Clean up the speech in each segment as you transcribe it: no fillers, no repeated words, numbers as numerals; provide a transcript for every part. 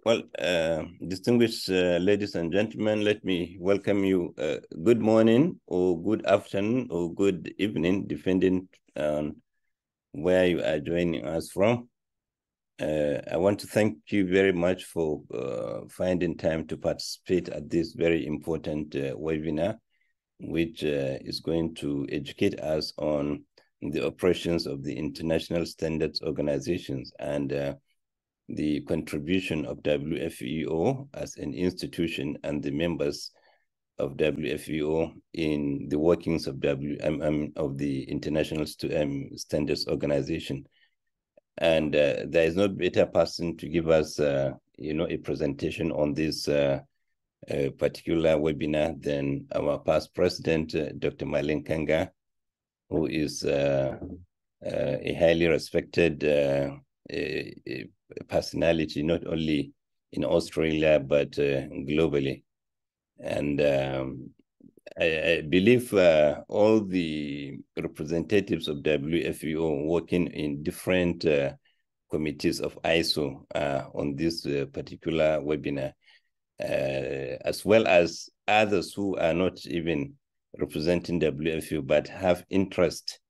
Well, distinguished ladies and gentlemen, let me welcome you. Good morning, or good afternoon, or good evening, depending on where you are joining us from. I want to thank you very much for finding time to participate at this very important webinar, which is going to educate us on the operations of the international standards organizations and the contribution of WFEO as an institution and the members of WFEO in the workings of the International Standards Organization. And there is no better person to give us, a presentation on this particular webinar than our past president, Dr. Marlene Kanga, who is a highly respected personality, not only in Australia, but globally. And I believe all the representatives of WFEO working in different committees of ISO on this particular webinar, as well as others who are not even representing WFEO, but have interest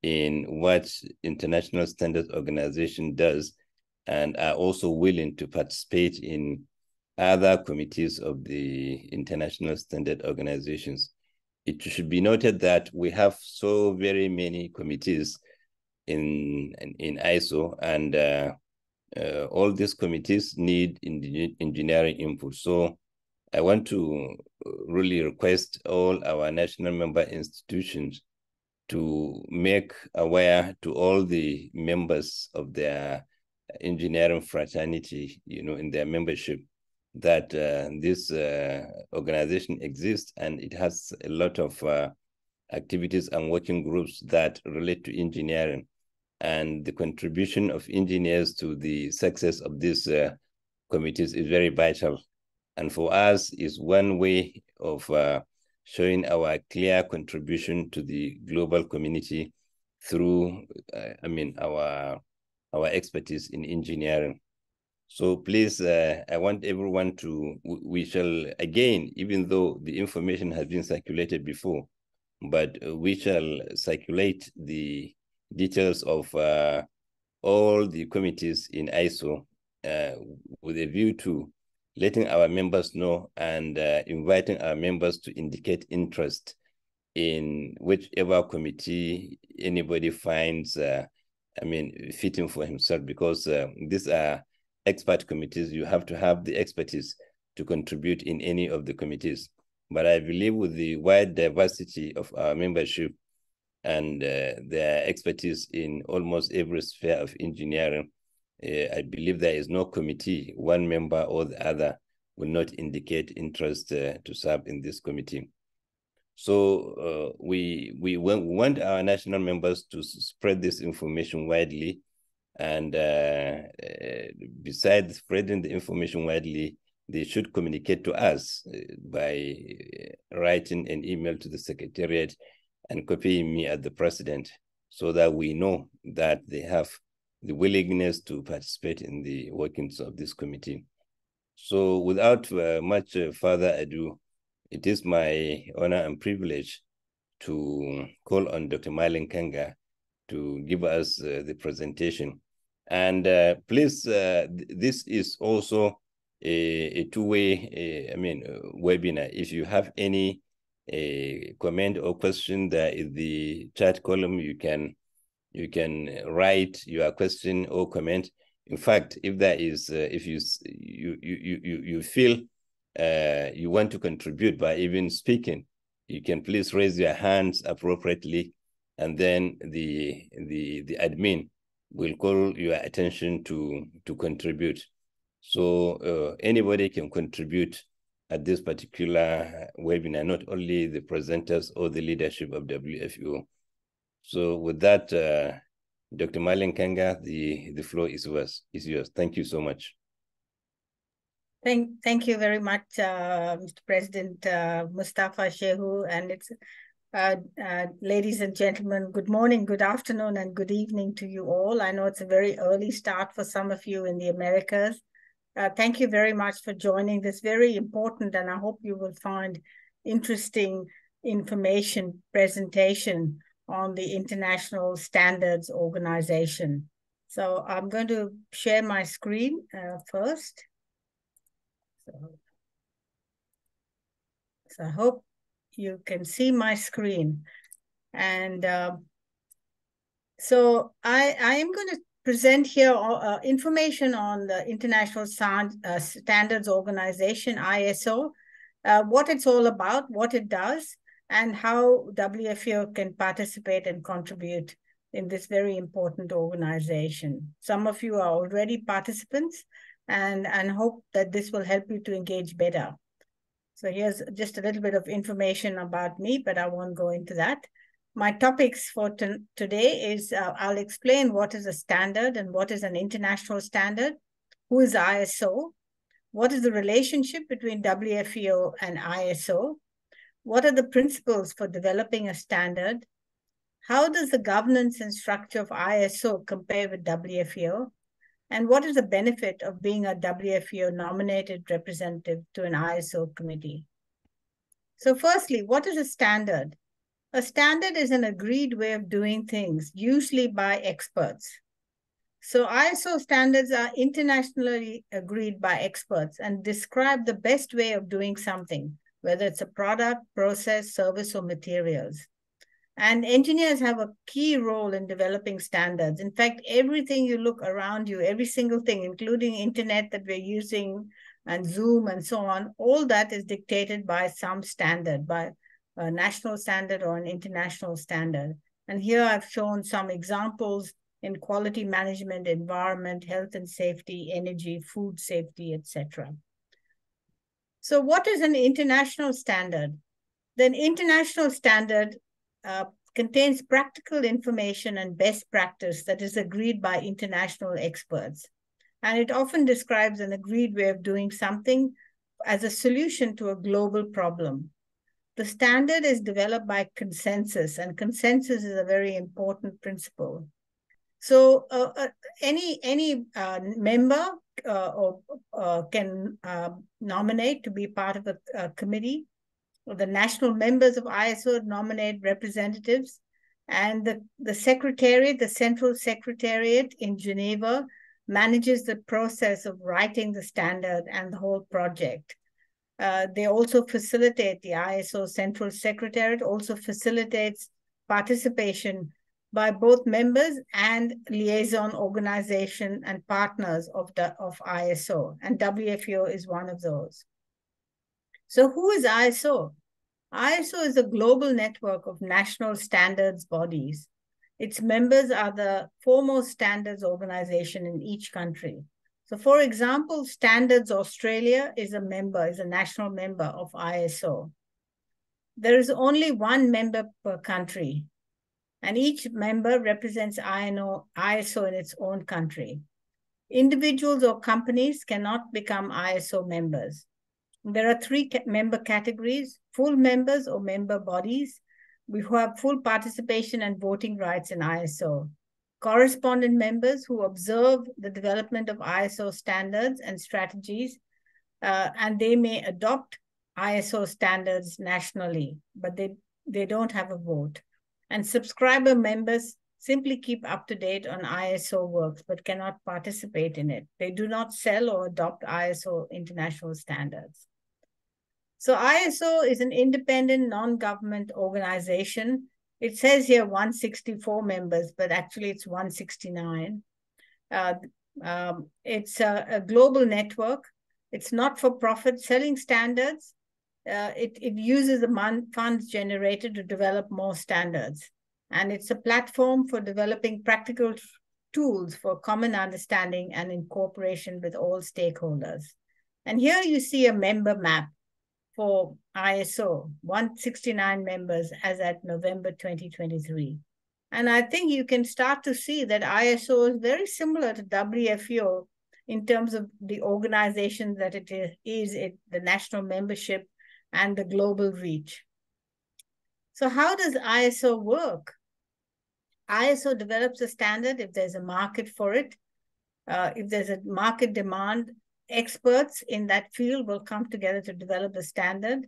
in what International Standards Organization does and are also willing to participate in other committees of the International Standard Organizations. It should be noted that we have so very many committees in ISO, and all these committees need engineering input. So I want to really request all our national member institutions to make aware to all the members of their engineering fraternity, in their membership, that this organization exists and it has a lot of activities and working groups that relate to engineering, and the contribution of engineers to the success of these committees is very vital. And for us is one way of showing our clear contribution to the global community through, our expertise in engineering. So please, I want everyone to, we shall, again, even though the information has been circulated before, but we shall circulate the details of all the committees in ISO with a view to letting our members know and inviting our members to indicate interest in whichever committee anybody finds fitting for himself, because these are expert committees. You have to have the expertise to contribute in any of the committees. But I believe with the wide diversity of our membership and their expertise in almost every sphere of engineering, I believe there is no committee, one member or the other, will not indicate interest to serve in this committee. So we want our national members to spread this information widely, and besides spreading the information widely, they should communicate to us by writing an email to the Secretariat and copying me as the president, so that we know that they have the willingness to participate in the workings of this committee. So without much further ado, it is my honor and privilege to call on Dr. Marlene Kanga to give us the presentation. And please, this is also a two-way webinar. If you have any comment or question, there is the chat column. You can write your question or comment. In fact, if there is, if you feel you want to contribute by even speaking, you can please raise your hands appropriately, and then the admin will call your attention to contribute. So anybody can contribute at this particular webinar, not only the presenters or the leadership of WFEO. So with that, Dr. Marlene Kanga, the floor is yours. Thank you so much. Thank you very much, Mr. President Mustafa Shehu, and it's ladies and gentlemen, good morning, good afternoon, and good evening to you all. I know it's a very early start for some of you in the Americas, Thank you very much for joining this very important, and I hope you will find interesting information presentation on the International Standards Organization. So I'm going to share my screen first. So I hope you can see my screen. And so I am going to present here information on the International Standards Organization, ISO, what it's all about, what it does, and how WFEO can participate and contribute in this very important organization. Some of you are already participants, and hope that this will help you to engage better. So here's just a little bit of information about me, but I won't go into that. My topics for today is I'll explain what is a standard and what is an international standard, who is ISO, what is the relationship between WFEO and ISO, what are the principles for developing a standard, how does the governance and structure of ISO compare with WFEO, and what is the benefit of being a WFEO nominated representative to an ISO committee. So firstly, what is a standard? A standard is an agreed way of doing things, usually by experts. So ISO standards are internationally agreed by experts and describe the best way of doing something, whether it's a product, process, service, or materials. And engineers have a key role in developing standards. In fact, everything you look around you, every single thing, including internet that we're using and Zoom and so on, all that is dictated by some standard, by a national standard or an international standard. And here I've shown some examples in quality management, environment, health and safety, energy, food safety, etc. So what is an international standard? The international standard contains practical information and best practice that is agreed by international experts. And it often describes an agreed way of doing something as a solution to a global problem. The standard is developed by consensus, and consensus is a very important principle. So any member can nominate to be part of a committee. The national members of ISO nominate representatives, and the Secretariat, the Central Secretariat in Geneva, manages the process of writing the standard and the whole project. They also facilitate, the ISO Central Secretariat also facilitates participation by both members and liaison organization and partners of ISO, and WFEO is one of those. So who is ISO? ISO is a global network of national standards bodies. Its members are the foremost standards organization in each country. So for example, Standards Australia is a national member of ISO. There is only one member per country, and each member represents ISO in its own country. Individuals or companies cannot become ISO members. There are three member categories: full members or member bodies who have full participation and voting rights in ISO. Correspondent members who observe the development of ISO standards and strategies, and they may adopt ISO standards nationally, but they don't have a vote. And subscriber members simply keep up to date on ISO works, but cannot participate in it. They do not sell or adopt ISO international standards. So ISO is an independent non-government organization. It says here 164 members, but actually it's 169. It's a global network. It's not for profit, selling standards. It uses the funds generated to develop more standards. And it's a platform for developing practical tools for common understanding and in cooperation with all stakeholders. And here you see a member map for ISO, 169 members as at November 2023. And I think you can start to see that ISO is very similar to WFEO in terms of the organization that it is, the national membership and the global reach. So how does ISO work? ISO develops a standard if there's a market for it, if there's a market demand, experts in that field will come together to develop the standard.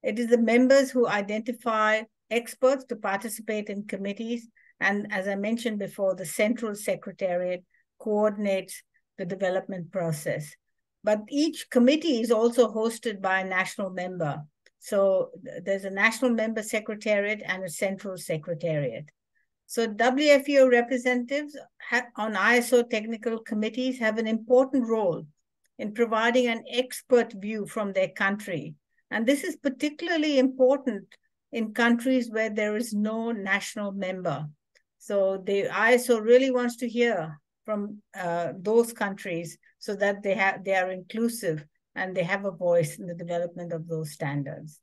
It is the members who identify experts to participate in committees. And as I mentioned before, the Central Secretariat coordinates the development process. But each committee is also hosted by a national member. So there's a national member secretariat and a central secretariat. So WFEO representatives on ISO technical committees have an important role in providing an expert view from their country. And this is particularly important in countries where there is no national member. So the ISO really wants to hear from those countries so that they are inclusive and they have a voice in the development of those standards.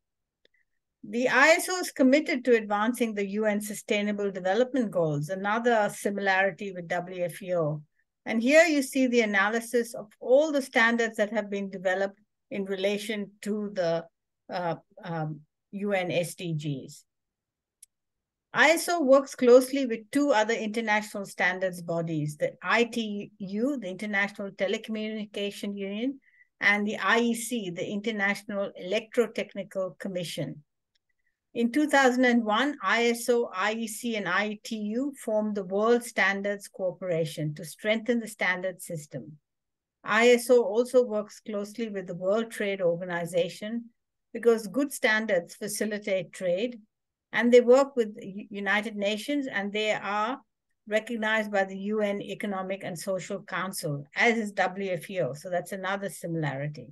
The ISO is committed to advancing the UN Sustainable Development Goals, another similarity with WFEO. And here you see the analysis of all the standards that have been developed in relation to the UN SDGs. ISO works closely with two other international standards bodies, the ITU, the International Telecommunication Union, and the IEC, the International Electrotechnical Commission. In 2001, ISO, IEC, and ITU formed the World Standards Corporation to strengthen the standard system. ISO also works closely with the World Trade Organization because good standards facilitate trade, and they work with the United Nations, and they are recognized by the UN Economic and Social Council, as is WFEO. So that's another similarity.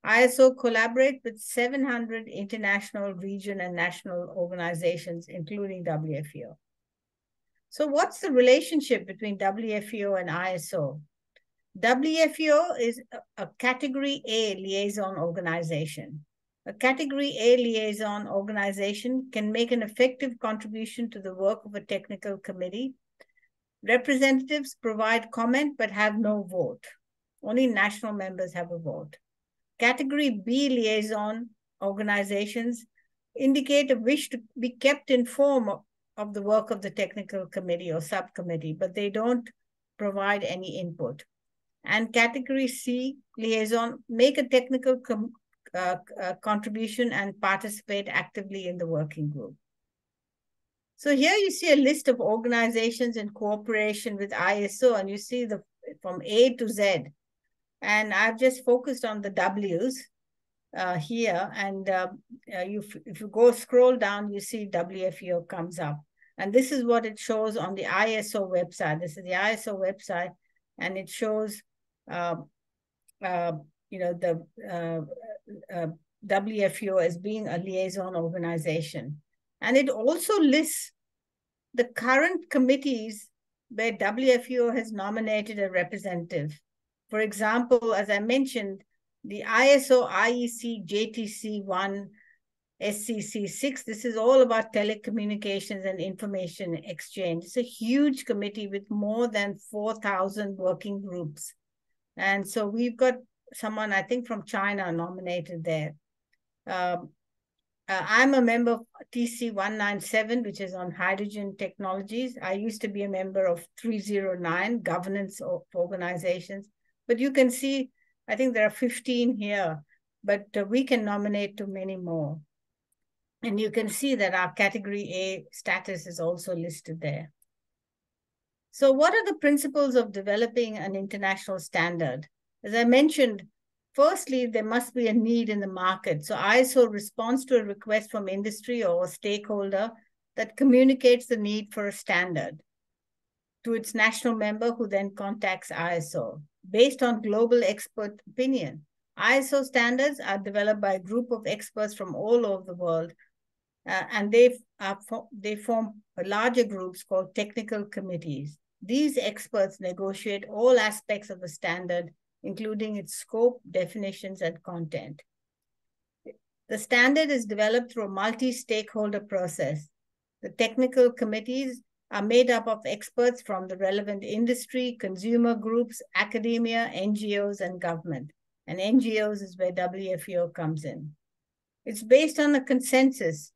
ISO collaborates with 700 international, region, and national organizations, including WFEO. So what's the relationship between WFEO and ISO? WFEO is a Category A liaison organization. A Category A liaison organization can make an effective contribution to the work of a technical committee. Representatives provide comment but have no vote. Only national members have a vote. Category B liaison organizations indicate a wish to be kept informed of the work of the technical committee or subcommittee, but they don't provide any input. And Category C liaison make a technical contribution and participate actively in the working group. So here you see a list of organizations in cooperation with ISO, and you see from A to Z. And I've just focused on the W's here. And if you scroll down, you see WFEO comes up. And this is what it shows on the ISO website. This is the ISO website, and it shows WFEO as being a liaison organization. And it also lists the current committees where WFEO has nominated a representative. For example, as I mentioned, the ISO IEC JTC1 SCC6, this is all about telecommunications and information exchange. It's a huge committee with more than 4,000 working groups. And so we've got someone, I think, from China nominated there. I'm a member of TC197, which is on hydrogen technologies. I used to be a member of 309, governance of organizations. But you can see, I think there are 15 here, but we can nominate to many more. And you can see that our Category A status is also listed there. So what are the principles of developing an international standard? As I mentioned, firstly, there must be a need in the market. So ISO responds to a request from industry or a stakeholder that communicates the need for a standard to its national member, who then contacts ISO. Based on global expert opinion, ISO standards are developed by a group of experts from all over the world, and they form larger groups called technical committees. These experts negotiate all aspects of the standard, including its scope, definitions, and content. The standard is developed through a multi-stakeholder process. The technical committees are made up of experts from the relevant industry, consumer groups, academia, NGOs, and government. And NGOs is where WFEO comes in. It's based on a consensus.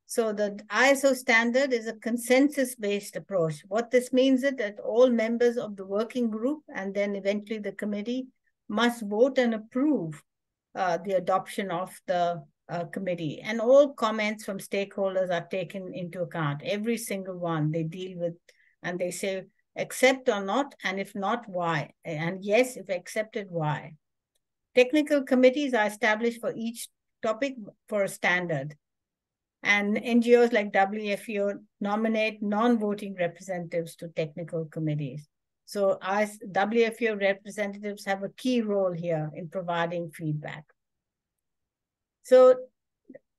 So the ISO standard is a consensus-based approach. What this means is that all members of the working group and then eventually the committee must vote and approve the adoption of the committee. And all comments from stakeholders are taken into account. Every single one they deal with, and they say accept or not, and if not, why? And yes, if accepted, why? Technical committees are established for each topic for a standard. And NGOs like WFEO nominate non-voting representatives to technical committees. So as WFEO representatives have a key role here in providing feedback. So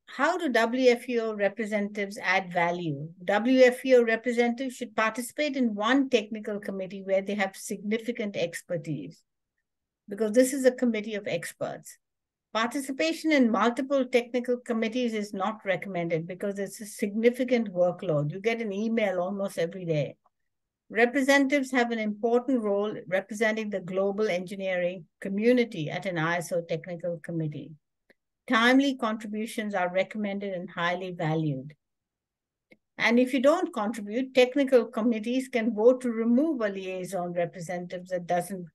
how do WFEO representatives add value? WFEO representatives should participate in one technical committee where they have significant expertise, because this is a committee of experts. Participation in multiple technical committees is not recommended because it's a significant workload. You get an email almost every day. Representatives have an important role representing the global engineering community at an ISO technical committee. Timely contributions are recommended and highly valued. And if you don't contribute, technical committees can vote to remove a liaison representative that doesn't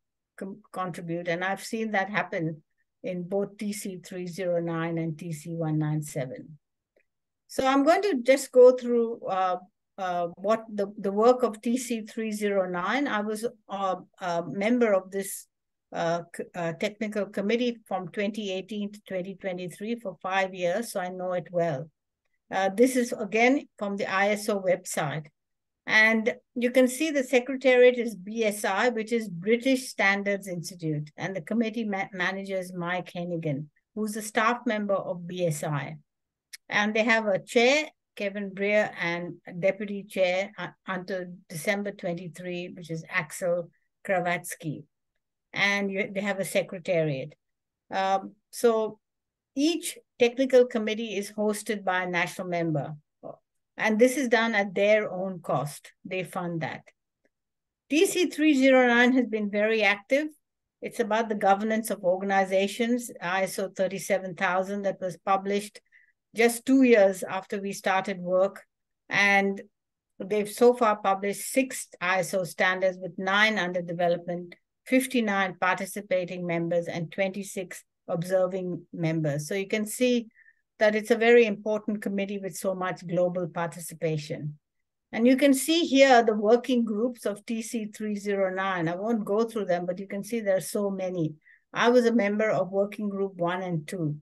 contribute. And I've seen that happen in both TC309 and TC197. So I'm going to just go through what the work of TC309. I was a member of this technical committee from 2018 to 2023 for 5 years, so I know it well. This is again from the ISO website. And you can see the Secretariat is BSI, which is British Standards Institute. And the committee manager is Mike Hennigan, who's a staff member of BSI. And they have a chair, Kevin Breer, and a deputy chair until December 23, which is Axel Kravatsky. And they have a secretariat. So each technical committee is hosted by a national member. And this is done at their own cost. They fund that. TC309 has been very active. It's about the governance of organizations, ISO 37000 that was published just 2 years after we started work. And they've so far published 6 ISO standards with 9 under development, 59 participating members, and 26 observing members. So you can see that it's a very important committee with so much global participation. And you can see here the working groups of TC309. I won't go through them, but you can see there are so many. I was a member of Working Group 1 and 2.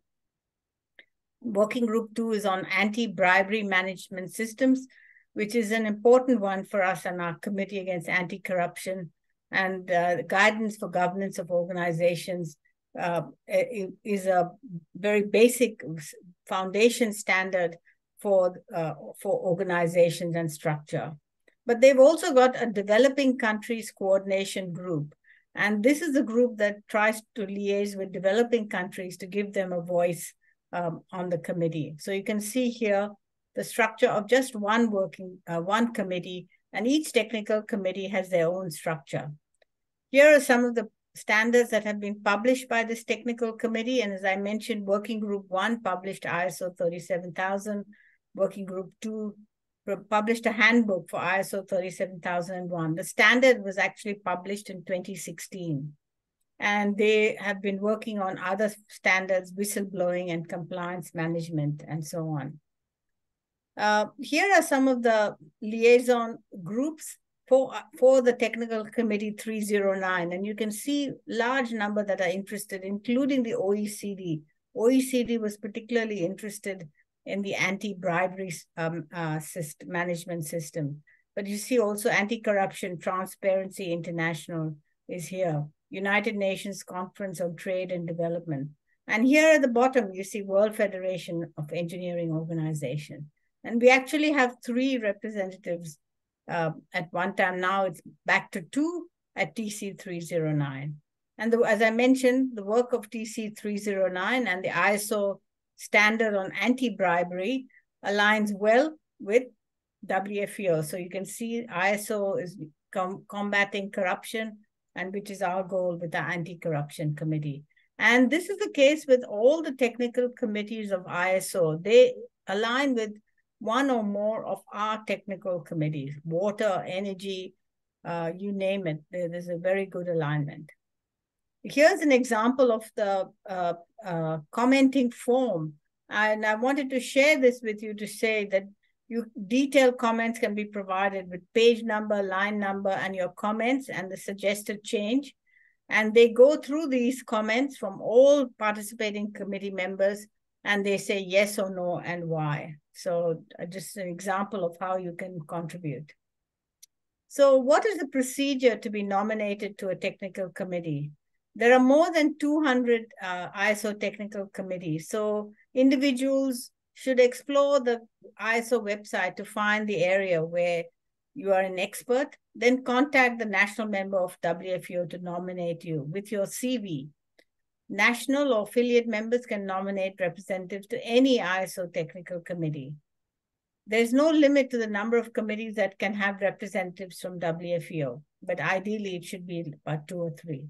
Working Group 2 is on anti-bribery management systems, which is an important one for us and our Committee Against Anti-Corruption, and guidance for governance of organizations is a very basic foundation standard for organizations and structure. But they've also got a developing countries coordination group. And this is a group that tries to liaise with developing countries to give them a voice on the committee. So you can see here the structure of just one committee, and each technical committee has their own structure. Here are some of the standards that have been published by this technical committee. And as I mentioned, Working Group 1 published ISO 37000. Working Group 2 published a handbook for ISO 37001. The standard was actually published in 2016. And they have been working on other standards, whistleblowing and compliance management, and so on. Here are some of the liaison groups for the Technical Committee 309. And you can see large number that are interested, including the OECD. OECD was particularly interested in the anti-bribery management system. But you see also Anti-Corruption Transparency International is here. United Nations Conference on Trade and Development. And here at the bottom, you see World Federation of Engineering Organization. And we actually have 3 representatives at one time. Now it's back to 2 at TC309. And as I mentioned, the work of TC309 and the ISO standard on anti-bribery aligns well with WFEO. So you can see ISO is combating corruption, and which is our goal with the Anti-Corruption Committee. And this is the case with all the technical committees of ISO. They align with one or more of our technical committees, water, energy, you name it. There's a very good alignment. Here's an example of the commenting form. And I wanted to share this with you to say that detailed comments can be provided with page number, line number, and your comments and the suggested change. And they go through these comments from all participating committee members, and they say yes or no and why. So just an example of how you can contribute. So what is the procedure to be nominated to a technical committee? There are more than 200 ISO technical committees. So individuals should explore the ISO website to find the area where you are an expert. Then contact the national member of WFEO to nominate you with your CV. National or affiliate members can nominate representatives to any ISO technical committee. There's no limit to the number of committees that can have representatives from WFEO, but ideally it should be about 2 or 3.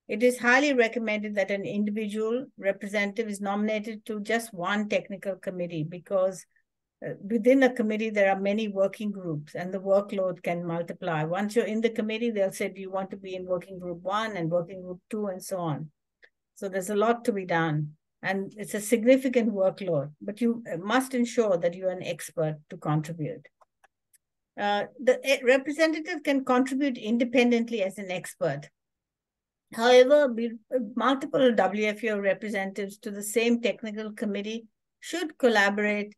It is highly recommended that an individual representative is nominated to just one technical committee because within a committee, there are many working groups and the workload can multiply. Once you're in the committee, they'll say, do you want to be in working group 1 and working group 2 and so on. So there's a lot to be done. And it's a significant workload, but you must ensure that you're an expert to contribute. The representative can contribute independently as an expert. However, multiple WFEO representatives to the same technical committee should collaborate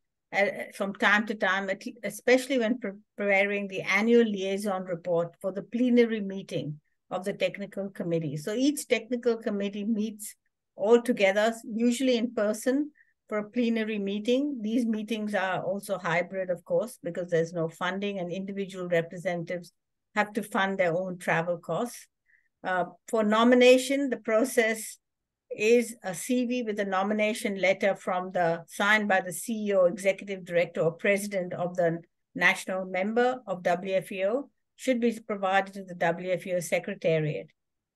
from time to time, especially when preparing the annual liaison report for the plenary meeting of the technical committee. So each technical committee meets all together, usually in person, for a plenary meeting. These meetings are also hybrid, of course, because there's no funding and individual representatives have to fund their own travel costs. For nomination, the process is a CV with a nomination letter signed by the CEO, executive director, or president of the national member of WFEO should be provided to the WFEO Secretariat.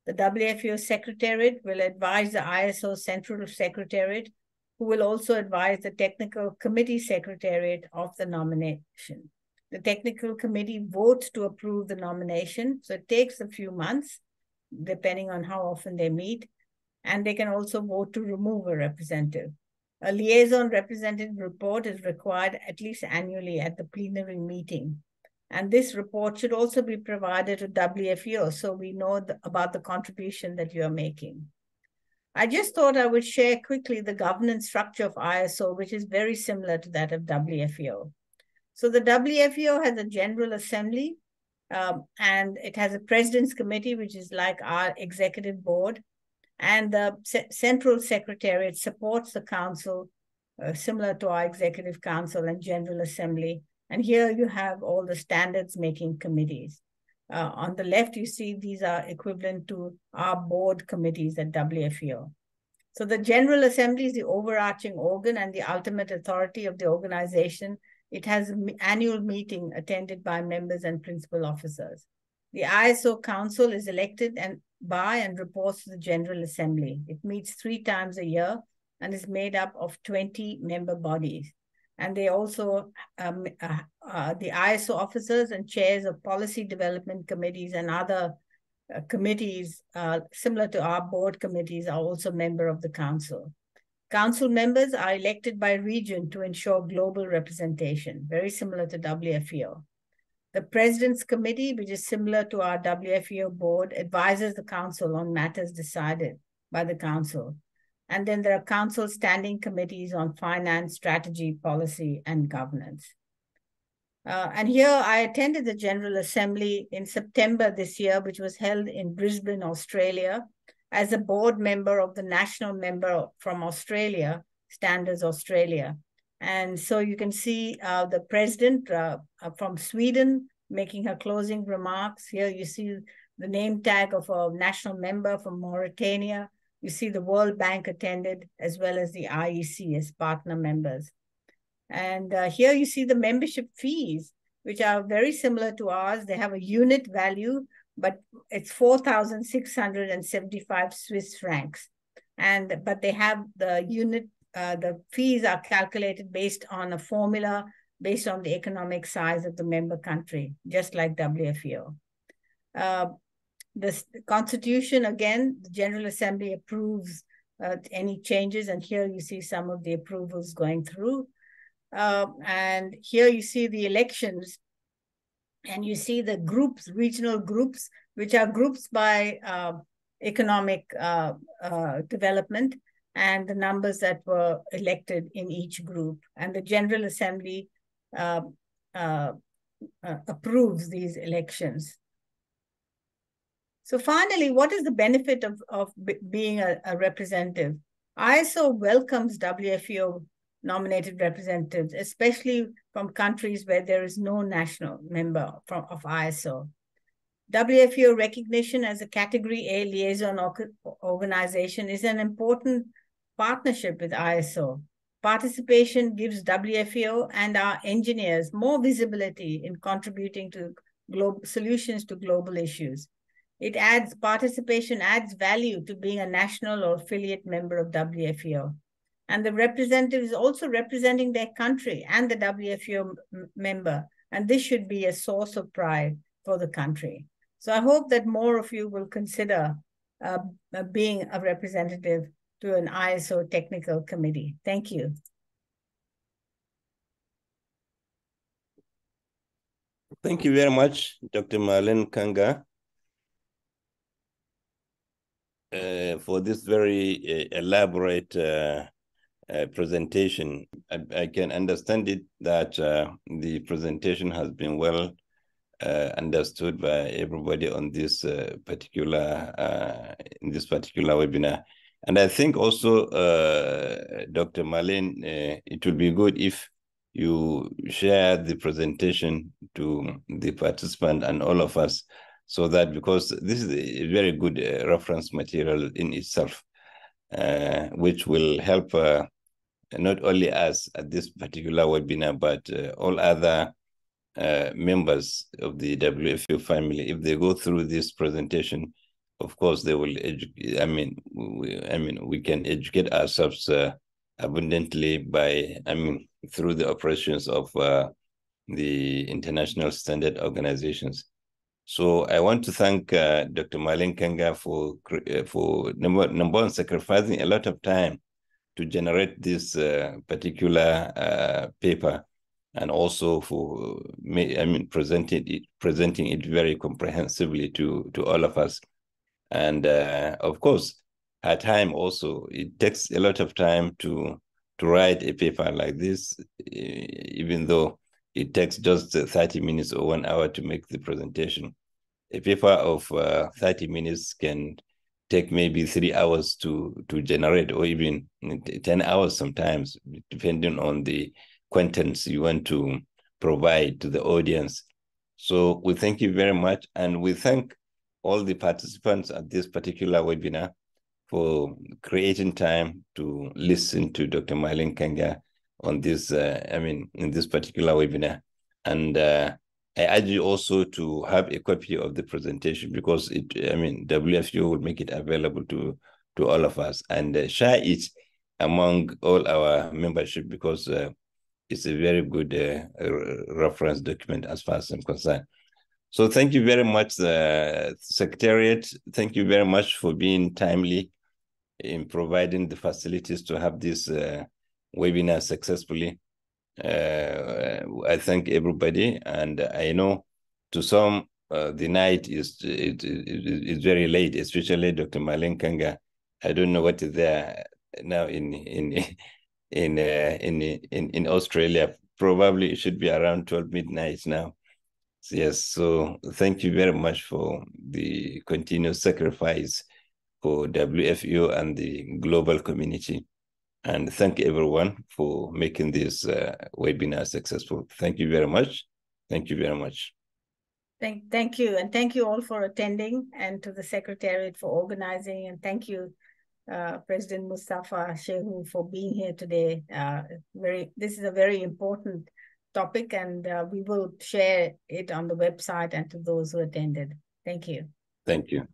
The WFEO Secretariat will advise the ISO Central Secretariat, who will also advise the Technical Committee Secretariat of the nomination. The Technical Committee votes to approve the nomination, so it takes a few months, depending on how often they meet, and they can also vote to remove a representative. A liaison representative report is required at least annually at the plenary meeting. And this report should also be provided to WFEO so we know about the contribution that you are making. I just thought I would share quickly the governance structure of ISO, which is very similar to that of WFEO. So the WFEO has a General Assembly, and it has a President's Committee, which is like our executive board. And the Central Secretariat supports the council, similar to our Executive Council and General Assembly. And here you have all the standards making committees. On the left, you see these are equivalent to our board committees at WFEO. So the General Assembly is the overarching organ and the ultimate authority of the organization. It has an annual meeting attended by members and principal officers. The ISO Council is elected by and reports to the General Assembly. It meets 3 times a year and is made up of 20 member bodies. And they also, the ISO officers and chairs of policy development committees and other committees, similar to our board committees, are also member of the council. Council members are elected by region to ensure global representation, very similar to WFEO. The President's Committee, which is similar to our WFEO board, advises the council on matters decided by the council. And then there are council standing committees on finance, strategy, policy, and governance. And here I attended the General Assembly in September this year, which was held in Brisbane, Australia, as a board member of the national member from Australia, Standards Australia. And so you can see the president from Sweden making her closing remarks. Here you see the name tag of a national member from Mauritania. You see the World Bank attended, as well as the IEC as partner members. And here you see the membership fees, which are very similar to ours. They have a unit value, but it's 4,675 Swiss francs. But they have the unit, the fees are calculated based on a formula based on the economic size of the member country, just like WFEO. The Constitution, again, the General Assembly approves any changes, and here you see some of the approvals going through. And here you see the elections, and you see the groups, regional groups, which are groups by economic development, and the numbers that were elected in each group. And the General Assembly approves these elections. So finally, what is the benefit of being a representative? ISO welcomes WFEO nominated representatives, especially from countries where there is no national member of ISO. WFEO recognition as a Category A liaison organization is an important partnership with ISO. Participation gives WFEO and our engineers more visibility in contributing to solutions to global issues. Participation adds value to being a national or affiliate member of WFEO. And the representative is also representing their country and the WFEO member. And this should be a source of pride for the country. So I hope that more of you will consider being a representative to an ISO technical committee. Thank you. Thank you very much, Dr. Marlene Kanga, for this very elaborate presentation. I can understand it that the presentation has been well understood by everybody on this particular webinar. And I think also, Dr. Marlene, it will be good if you share the presentation to the participant and all of us, so that, because this is a very good reference material in itself, which will help not only us at this particular webinar, but all other members of the WFEO family. If they go through this presentation, of course, they will we can educate ourselves abundantly by, through the operations of the international standard organizations. So I want to thank Dr. Marlene Kanga for number one, sacrificing a lot of time to generate this particular paper, and also for presenting it very comprehensively to all of us. And of course, at time also, it takes a lot of time to write a paper like this, even though it takes just 30 minutes or 1 hour to make the presentation. A paper of 30 minutes can take maybe 3 hours to generate, or even 10 hours sometimes, depending on the contents you want to provide to the audience. So we thank you very much, and we thank all the participants at this particular webinar for creating time to listen to Dr. Marlene Kanga on this, in this particular webinar. And I urge you also to have a copy of the presentation, because WFEO will make it available to all of us, and share it among all our membership, because it's a very good reference document as far as I'm concerned. So thank you very much, Secretariat. Thank you very much for being timely in providing the facilities to have this webinar successfully. I thank everybody, and I know to some the night is very late, especially Dr. Marlene Kanga. I don't know what is there now in Australia. Probably it should be around 12 midnight now. Yes, so thank you very much for the continuous sacrifice for WFEO and the global community. And thank everyone for making this webinar successful. Thank you very much. Thank you very much. Thank you. And thank you all for attending, and to the Secretariat for organizing. And thank you, President Mustafa Shehu, for being here today. This is a very important topic, and we will share it on the website and to those who attended. Thank you. Thank you.